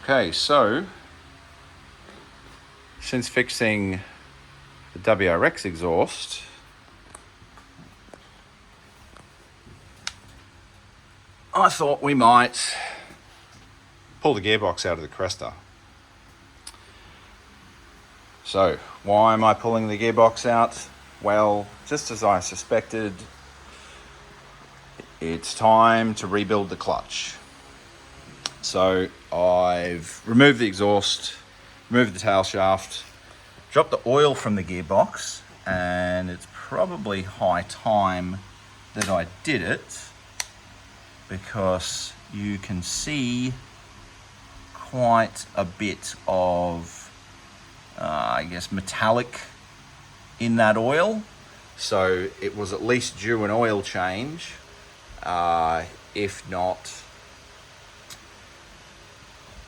Okay, so since fixing the WRX exhaust, I thought we might pull the gearbox out of the Cresta. So why am I pulling the gearbox out? Well, just as I suspected, it's time to rebuild the clutch. So I've removed the exhaust, removed the tail shaft, dropped the oil from the gearbox, and it's probably high time that I did it because you can see quite a bit of, I guess, metallic in that oil. So it was at least due an oil change, if not,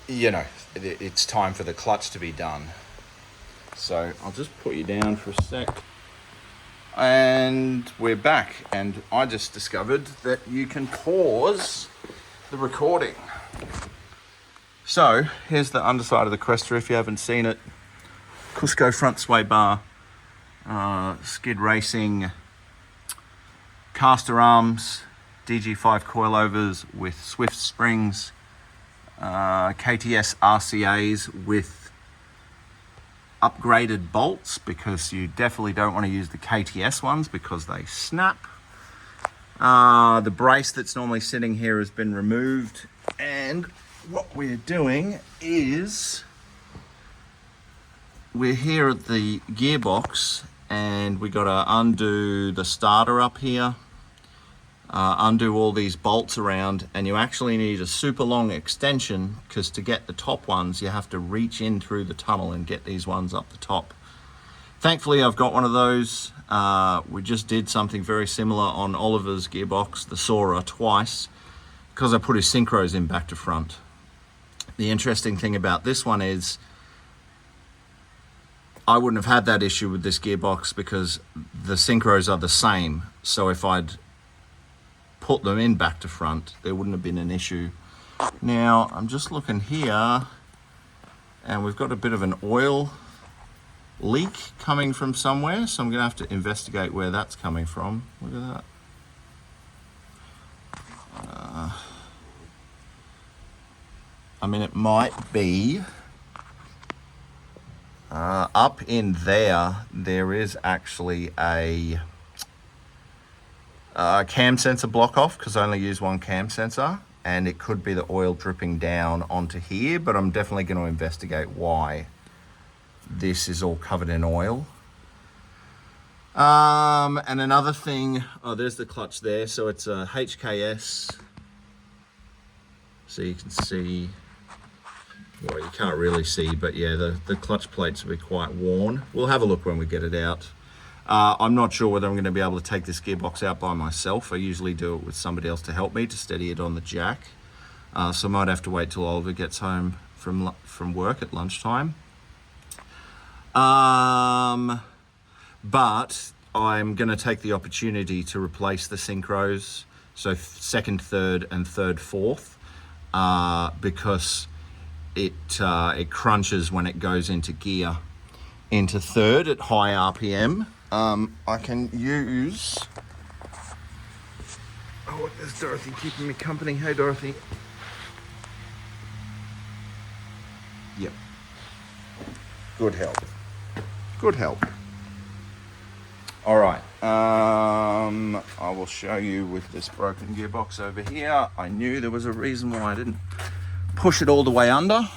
you know, it's time for the clutch to be done. So I'll just put you down for a sec. And we're back, and I just discovered that you can pause the recording. So here's the underside of the Cresta if you haven't seen it. Cusco front sway bar, skid racing, caster arms, DG5 coilovers with Swift springs, KTS RCAs with upgraded bolts, because you definitely don't want to use the KTS ones because they snap. The brace that's normally sitting here has been removed, and what we're doing is we're here at the gearbox, and we got to undo the starter up here, undo all these bolts around, and you actually need a super long extension because to get the top ones you have to reach in through the tunnel and get these ones up the top. Thankfully I've got one of those. We just did something very similar on Oliver's gearbox, the Sora, twice, because I put his synchros in back to front. The interesting thing about this one is I wouldn't have had that issue with this gearbox because the synchros are the same. So if I'd put them in back to front, there wouldn't have been an issue. Now I'm just looking here, and we've got a bit of an oil leak coming from somewhere, so I'm gonna have to investigate where that's coming from. Look at that. I mean, it might be up in there. There is actually a cam sensor block off, because I only use one cam sensor, and it could be the oil dripping down onto here, but I'm definitely going to investigate why this is all covered in oil. And another thing, oh, there's the clutch there. So it's a HKS. So you can see, well, you can't really see, but yeah, the clutch plates will be quite worn. We'll have a look when we get it out. I'm not sure whether I'm going to be able to take this gearbox out by myself. I usually do it with somebody else to help me to steady it on the jack. So I might have to wait till Oliver gets home from work at lunchtime. But I'm going to take the opportunity to replace the synchros, so second, third, and third, fourth, because it crunches when it goes into gear into third at high RPM. I can use, oh, there's Dorothy keeping me company. Hey, Dorothy. Yep. Good help. Good help. All right. I will show you with this broken gearbox over here. I knew there was a reason why I didn't push it all the way under,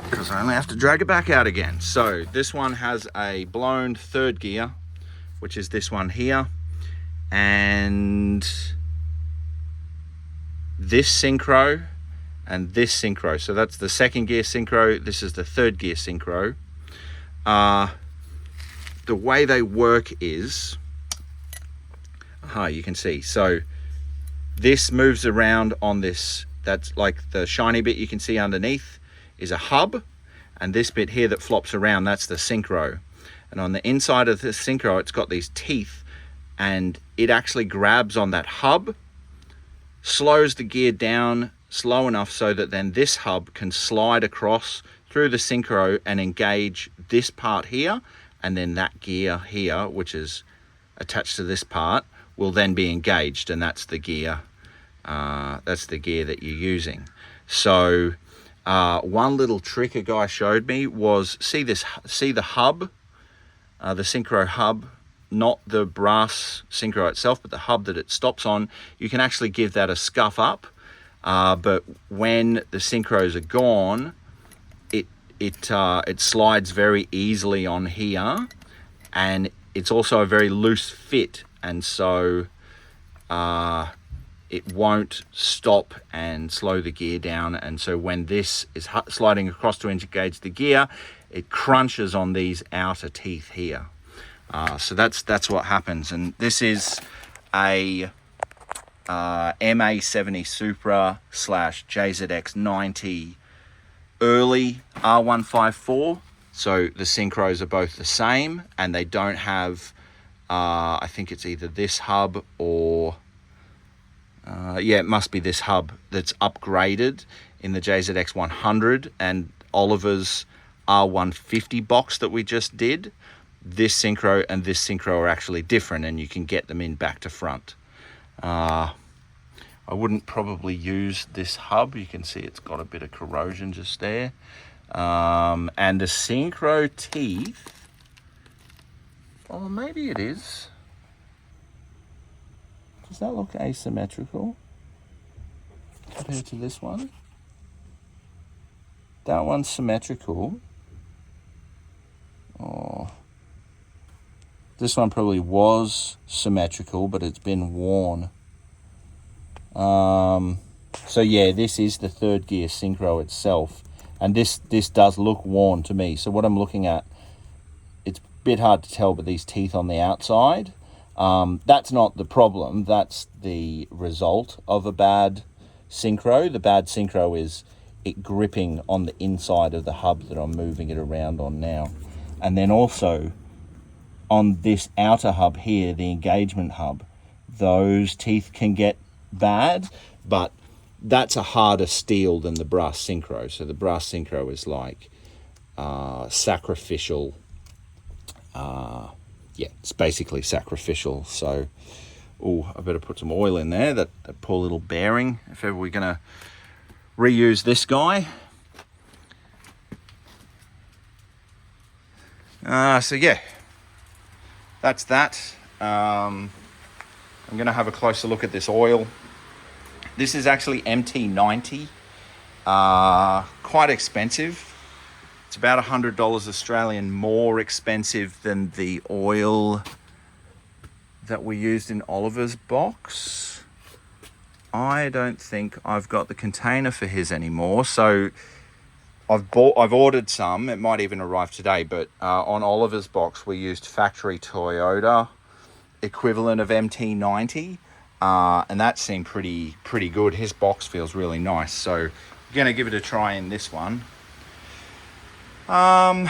because I only have to drag it back out again. So this one has a blown third gear, which is this one here, and this synchro and this synchro. So that's the second gear synchro, this is the third gear synchro. The way they work is, you can see, so this moves around on this, that's like the shiny bit you can see underneath is a hub, and this bit here that flops around, that's the synchro. And on the inside of this synchro, it's got these teeth, and it actually grabs on that hub, slows the gear down slow enough so that then this hub can slide across through the synchro and engage this part here, and then that gear here, which is attached to this part, will then be engaged, and that's the gear. That's the gear that you're using. So one little trick a guy showed me was, see the hub, the synchro hub, not the brass synchro itself, but the hub that it stops on. You can actually give that a scuff up, but when the synchros are gone, it slides very easily on here, and it's also a very loose fit, and so it won't stop and slow the gear down. And so when this is sliding across to engage the gear, it crunches on these outer teeth here. So that's what happens. And this is a MA70 Supra / JZX90 early R154. So the synchros are both the same, and they don't have, I think it's either this hub or, yeah, it must be this hub that's upgraded in the JZX100 and Oliver's R150 box that we just did. This synchro and this synchro are actually different, and you can get them in back to front. I wouldn't probably use this hub. You can see it's got a bit of corrosion just there. And the synchro teeth, oh, maybe it is. Does that look asymmetrical compared to this one? That one's symmetrical. Oh, this one probably was symmetrical, but it's been worn. So yeah, this is the third gear synchro itself, and this does look worn to me. So what I'm looking at, it's a bit hard to tell, but these teeth on the outside, that's not the problem, that's the result of a bad synchro. The bad synchro is it gripping on the inside of the hub that I'm moving it around on now. And then also on this outer hub here, the engagement hub, those teeth can get bad, but that's a harder steel than the brass synchro. So the brass synchro is like sacrificial. Yeah, it's basically sacrificial. So, oh, I better put some oil in there, that poor little bearing, if ever we're gonna reuse this guy. So yeah, that's that. I'm gonna have a closer look at this oil. This is actually MT90, quite expensive. It's about $100 Australian more expensive than the oil that we used in Oliver's box. I don't think I've got the container for his anymore, so I've ordered some. It might even arrive today, but on Oliver's box we used factory Toyota equivalent of MT90. And that seemed pretty good. His box feels really nice, so I'm gonna give it a try in this one. But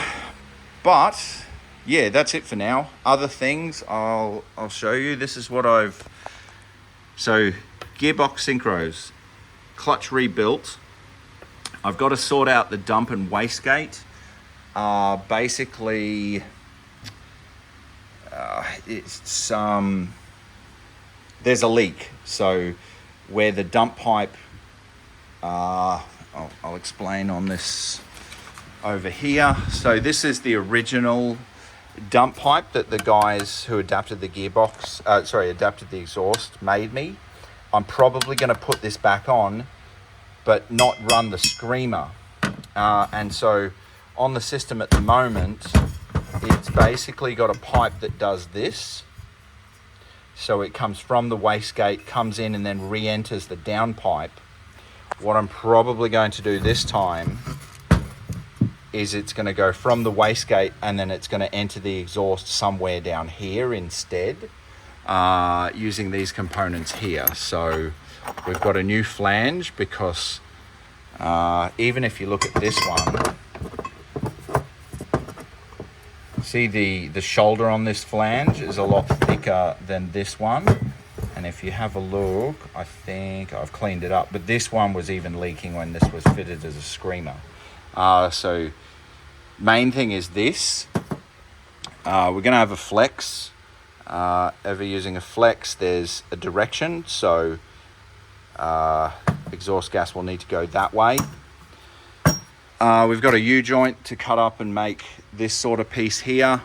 yeah, that's it for now. Other things I'll show you. This is what so gearbox synchros, clutch rebuilt. I've got to sort out the dump and wastegate. Basically, it's there's a leak, so where the dump pipe, I'll explain on this over here. So this is the original dump pipe that the guys who adapted the gearbox, adapted the exhaust, made me. I'm probably going to put this back on, but not run the screamer. And so on the system at the moment, it's basically got a pipe that does this. So it comes from the wastegate, comes in, and then re-enters the downpipe. What I'm probably going to do this time is it's going to go from the wastegate and then it's going to enter the exhaust somewhere down here instead, using these components here. So we've got a new flange because even if you look at this one, see the shoulder on this flange is a lot thicker than this one, and and if you have a look, I think I've cleaned it up, but this one was even leaking when this was fitted as a screamer. So main thing is this. We're gonna have a flex. Ever using a flex, there's a direction, so exhaust gas will need to go that way. We've got a U-joint to cut up and make this sort of piece here.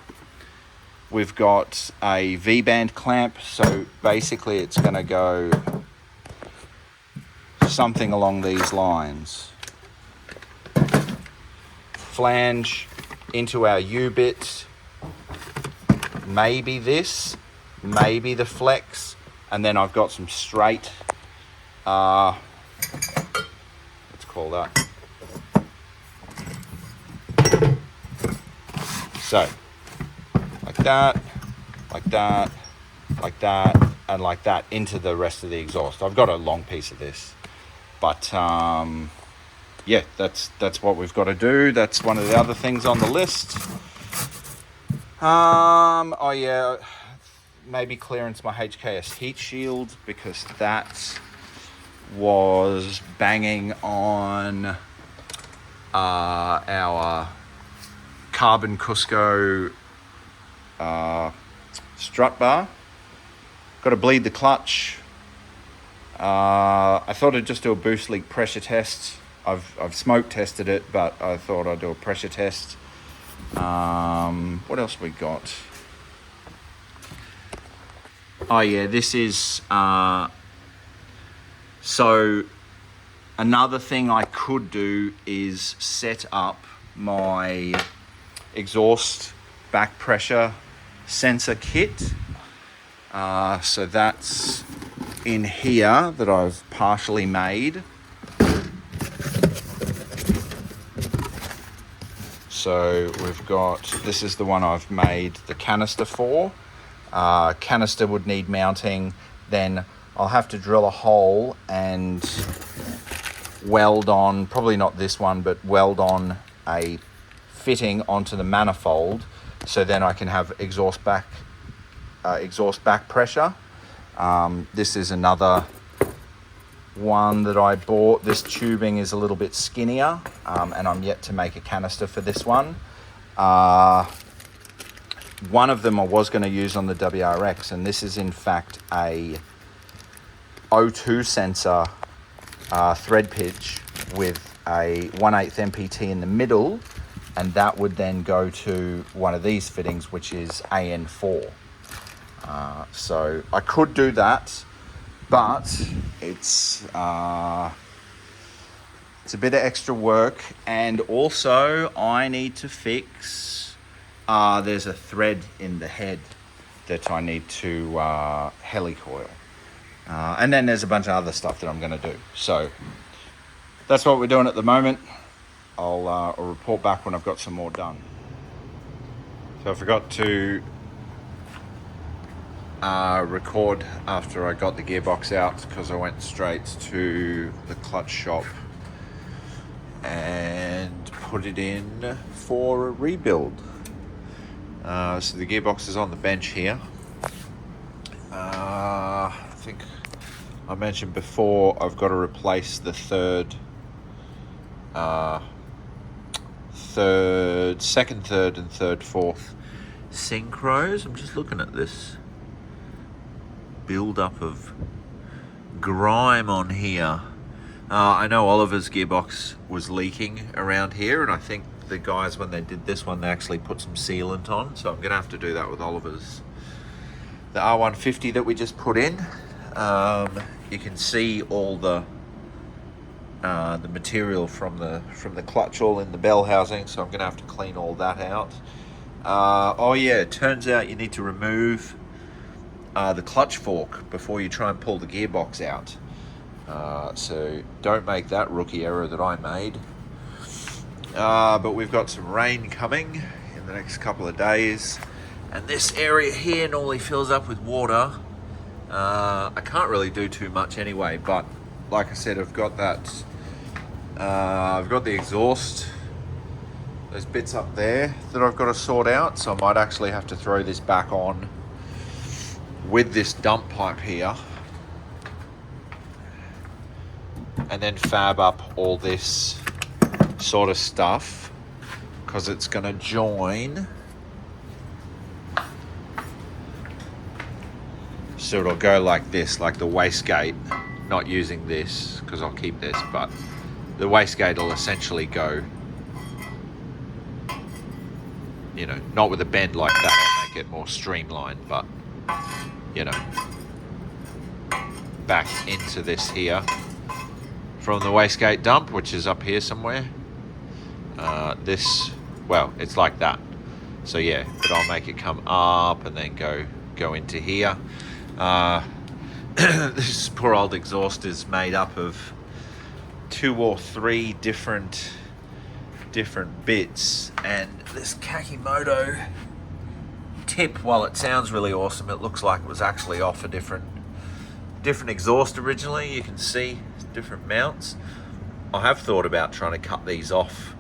We've got a V-band clamp, so basically it's going to go something along these lines. Flange into our U-bit, maybe this, maybe the flex, and then I've got some straight, let's call that. So, like that, like that, like that, and like that into the rest of the exhaust. I've got a long piece of this, but yeah, that's what we've got to do. That's one of the other things on the list. Oh yeah, maybe clearance my HKS heat shield, because that was banging on our carbon Cusco strut bar. Got to bleed the clutch. I thought I'd just do a boost leak pressure test. I've smoke tested it, but I thought I'd do a pressure test. What else we got? Oh yeah, this is so another thing I could do is set up my exhaust back pressure sensor kit. So that's in here that I've partially made. So we've got, this is the one I've made the canister for. Canister would need mounting, then I'll have to drill a hole and weld on, probably not this one, but weld on a fitting onto the manifold, so then I can have exhaust back pressure. This is another one that I bought. This tubing is a little bit skinnier, and I'm yet to make a canister for this one. One of them I was going to use on the WRX, and this is in fact a O2 sensor thread pitch with a 1/8 MPT in the middle, and that would then go to one of these fittings, which is AN4. So I could do that, but it's a bit of extra work, and also I need to fix, there's a thread in the head that I need to helicoil. And then there's a bunch of other stuff that I'm going to do. So that's what we're doing at the moment. I'll report back when I've got some more done. So I forgot to record after I got the gearbox out, because I went straight to the clutch shop and put it in for a rebuild. So the gearbox is on the bench here. I think I mentioned before I've got to replace the second, third and third, fourth synchros. I'm just looking at this build up of grime on here. I know Oliver's gearbox was leaking around here, and I think the guys, when they did this one, they actually put some sealant on, so I'm gonna have to do that with Oliver's. The R150 that we just put in, you can see all the material from the clutch all in the bell housing, so I'm gonna have to clean all that out. Oh yeah, it turns out you need to remove the clutch fork before you try and pull the gearbox out. So don't make that rookie error that I made. But we've got some rain coming in the next couple of days, and this area here normally fills up with water. I can't really do too much anyway, but like I said, I've got that. I've got the exhaust, those bits up there that I've got to sort out, so I might actually have to throw this back on with this dump pipe here and then fab up all this sort of stuff, because it's going to join. So it'll go like this, like the wastegate, not using this because I'll keep this, but the wastegate will essentially go, you know, not with a bend like that, I'll make it more streamlined, but, you know, back into this here from the wastegate dump, which is up here somewhere. This, well, it's like that. So yeah, but I'll make it come up and then go into here. This poor old exhaust is made up of 2 or 3 different bits, and this Kakimoto tip, while it sounds really awesome, it looks like it was actually off a different exhaust originally. You can see different mounts. I have thought about trying to cut these off,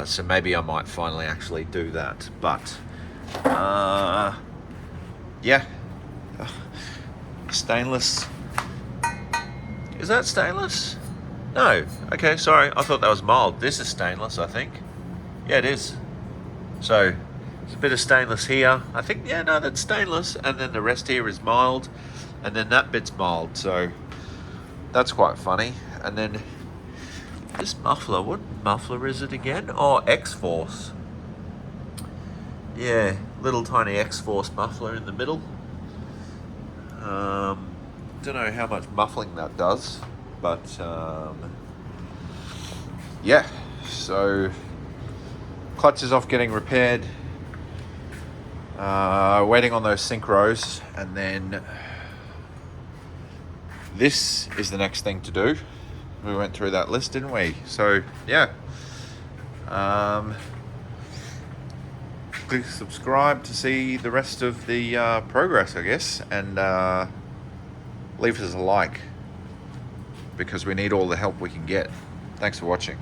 so maybe I might finally actually do that, but yeah. Stainless. Is that stainless? No. Okay, sorry. I thought that was mild. This is stainless, I think. Yeah, it is. So, there's a bit of stainless here. I think, yeah, no, that's stainless. And then the rest here is mild. And then that bit's mild. So, that's quite funny. And then this muffler. What muffler is it again? Oh, X-Force. Yeah, little tiny X-Force muffler in the middle. Don't know how much muffling that does, but yeah, so clutch is off getting repaired, waiting on those synchros, and then this is the next thing to do. We went through that list, didn't we? So yeah, click subscribe to see the rest of the progress, I guess, and leave us a like, because we need all the help we can get. Thanks for watching.